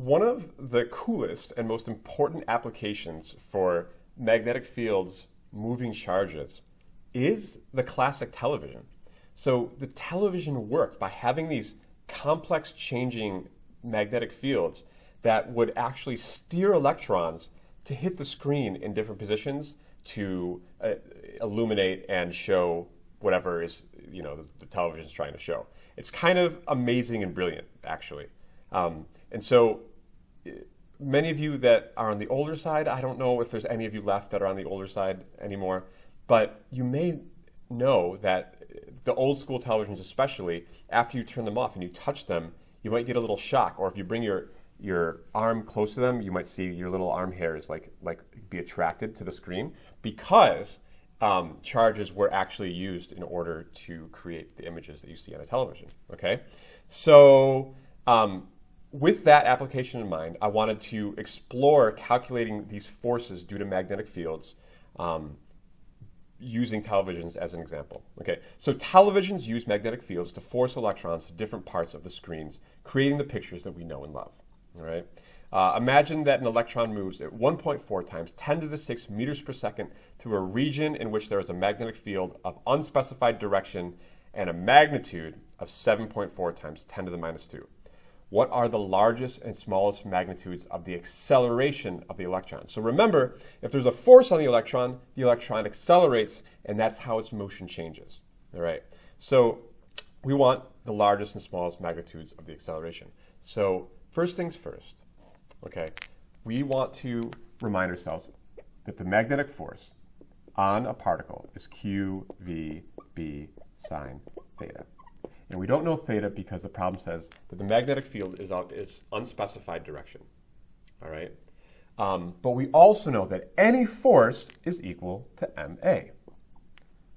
One of the coolest and most important applications for magnetic fields moving charges is the classic television. So the television worked by having these complex changing magnetic fields that would actually steer electrons to hit the screen in different positions to illuminate and show whatever is, the television is trying to show. It's kind of amazing and brilliant, actually. And so many of you that are on the older side, I don't know if there's any of you left that are on the older side anymore, but you may know that the old school televisions especially, after you turn them off and you touch them, you might get a little shock. Or if you bring your arm close to them, you might see your little arm hairs like be attracted to the screen because charges were actually used in order to create the images that you see on a television. Okay, so with that application in mind, I wanted to explore calculating these forces due to magnetic fields using televisions as an example. Okay, so televisions use magnetic fields to force electrons to different parts of the screens, creating the pictures that we know and love. All right. Imagine that an electron moves at 1.4 times 10 to the 6 meters per second through a region in which there is a magnetic field of unspecified direction and a magnitude of 7.4 times 10 to the minus 2. What are the largest and smallest magnitudes of the acceleration of the electron? So remember, if there's a force on the electron accelerates, and that's how its motion changes. All right. So we want the largest and smallest magnitudes of the acceleration. So first things first, okay, we want to remind ourselves that the magnetic force on a particle is q, v, b sine theta. And we don't know theta because the problem says that the magnetic field is unspecified direction. All right? But we also know that any force is equal to ma.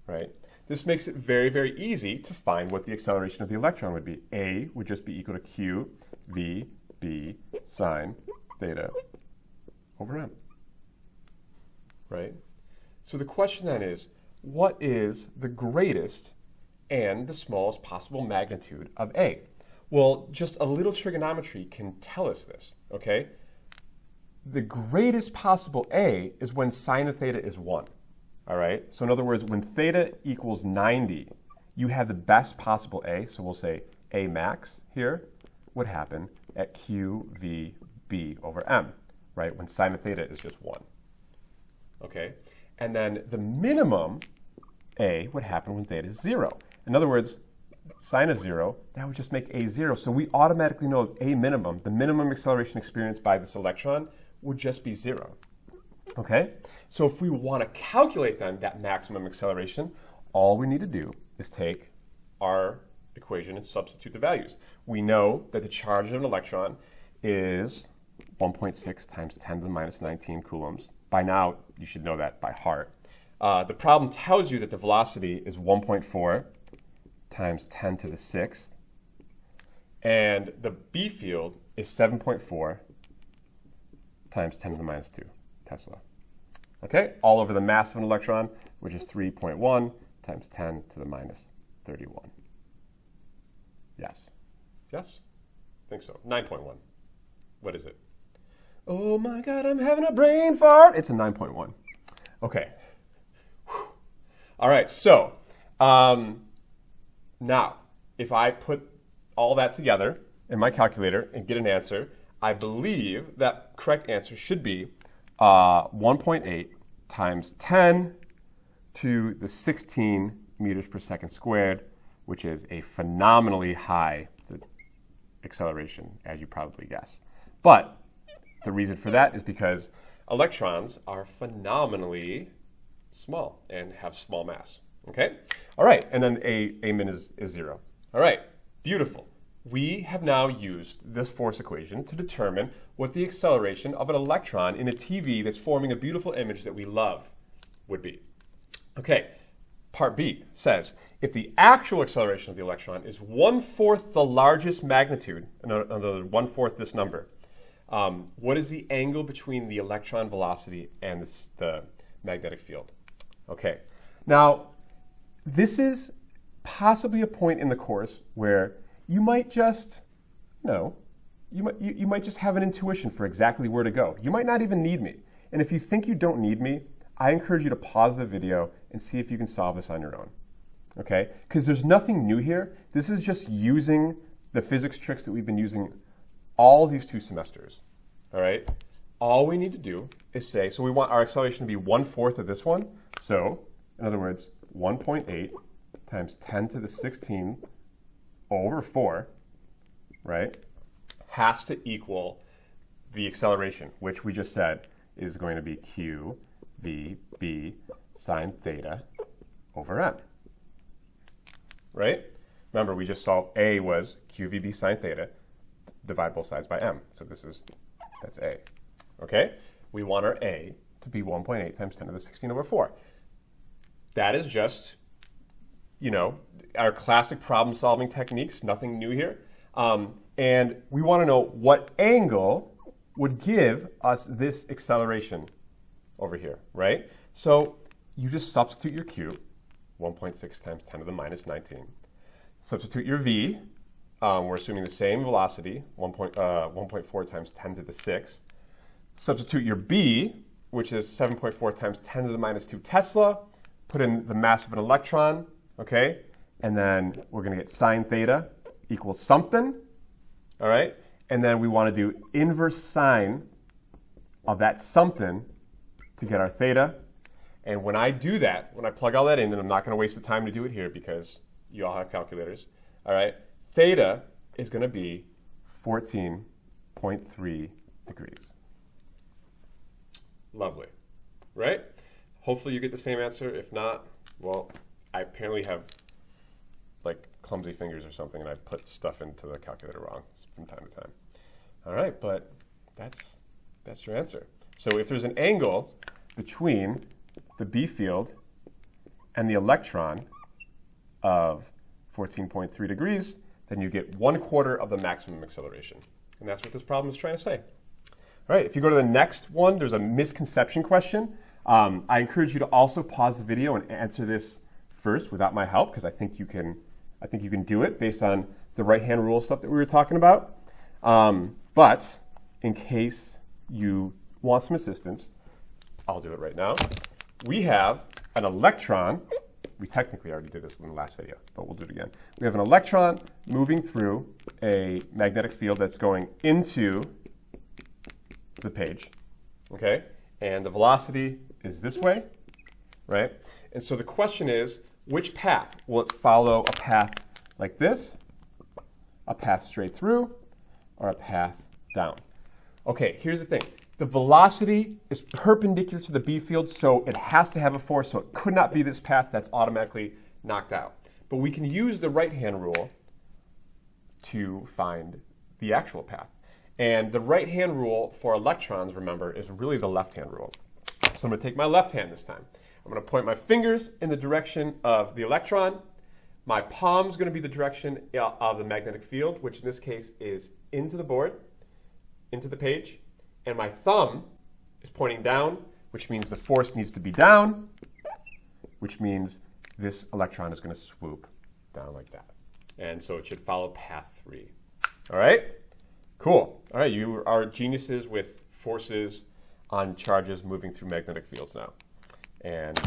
Right? This makes it very, very easy to find what the acceleration of the electron would be. A would just be equal to q, v, b sine theta over m. Right? So the question then is, what is the greatest and the smallest possible magnitude of A? Well, just a little trigonometry can tell us this, okay? The greatest possible A is when sine of theta is 1, all right? So in other words, when theta equals 90, you have the best possible A, so we'll say A max here would happen at q, v, b over m, right? When sine of theta is just 1, okay? And then the minimum A would happen when theta is 0. In other words, sine of 0, that would just make A 0. So we automatically know A minimum, the minimum acceleration experienced by this electron, would just be 0. Okay? So if we want to calculate then that maximum acceleration, all we need to do is take our equation and substitute the values. We know that the charge of an electron is 1.6 times 10 to the minus 19 coulombs. By now, you should know that by heart. The problem tells you that the velocity is 1.4 times 10 to the 6th, and the B field is 7.4 times 10 to the minus 2 Tesla. Okay, all over the mass of an electron, which is 3.1 times 10 to the minus 31. Yes? Yes? I think so. 9.1. What is it? Oh my God, I'm having a brain fart. It's a 9.1. Okay. Whew. All right, so now, if I put all that together in my calculator and get an answer, I believe that correct answer should be 1.8 times 10 to the 16 meters per second squared, which is a phenomenally high acceleration, as you probably guess. But the reason for that is because electrons are phenomenally small and have small mass. Okay? All right, and then A min is 0. All right, beautiful. We have now used this force equation to determine what the acceleration of an electron in a TV that's forming a beautiful image that we love would be. Okay, part B says, if the actual acceleration of the electron is 1/4 the largest magnitude, another 1/4 this number, what is the angle between the electron velocity and the magnetic field? Okay, now, this is possibly a point in the course where you might just, you might just have an intuition for exactly where to go. You might not even need me. And if you think you don't need me, I encourage you to pause the video and see if you can solve this on your own. Okay? Because there's nothing new here. This is just using the physics tricks that we've been using all these 2 semesters. All right? All we need to do is say, so we want our acceleration to be 1/4 of this one. So, in other words, 1.8 times 10 to the 16 over 4, right, has to equal the acceleration, which we just said is going to be q v b sine theta over n. Right? Remember, we just saw a was q v b sine theta, divide both sides by m. So that's a. Okay? We want our a to be 1.8 times 10 to the 16 over 4. That is just, our classic problem-solving techniques, nothing new here. And we want to know what angle would give us this acceleration over here, right? So you just substitute your q, 1.6 times 10 to the minus 19. Substitute your v. We're assuming the same velocity, 1.4 times 10 to the 6. Substitute your b, which is 7.4 times 10 to the minus 2 Tesla. Put in the mass of an electron, okay? And then we're going to get sine theta equals something, all right? And then we want to do inverse sine of that something to get our theta. And when I do that, when I plug all that in, and I'm not going to waste the time to do it here because you all have calculators, all right? Theta is going to be 14.3 degrees. Lovely, right? Hopefully you get the same answer. If not, well, I apparently have like clumsy fingers or something, and I put stuff into the calculator wrong from time to time. All right, but that's your answer. So if there's an angle between the B field and the electron of 14.3 degrees, then you get 1/4 of the maximum acceleration. And that's what this problem is trying to say. All right, if you go to the next one, there's a misconception question. I encourage you to also pause the video and answer this first without my help, because I think you can do it based on the right-hand rule stuff that we were talking about. But in case you want some assistance, I'll do it right now. We have an electron. We technically already did this in the last video, but we'll do it again. We have an electron moving through a magnetic field that's going into the page, okay? And the velocity is this way, right? And so the question is, which path? Will it follow a path like this, a path straight through, or a path down? Okay, here's the thing. The velocity is perpendicular to the B field, so it has to have a force, so it could not be this path. That's automatically knocked out. But we can use the right-hand rule to find the actual path. And the right-hand rule for electrons, remember, is really the left-hand rule. So I'm going to take my left hand this time. I'm going to point my fingers in the direction of the electron. My palm is going to be the direction of the magnetic field, which in this case is into the board, into the page. And my thumb is pointing down, which means the force needs to be down, which means this electron is going to swoop down like that. And so it should follow path 3. All right? Cool. All right, you are geniuses with forces on charges moving through magnetic fields now. And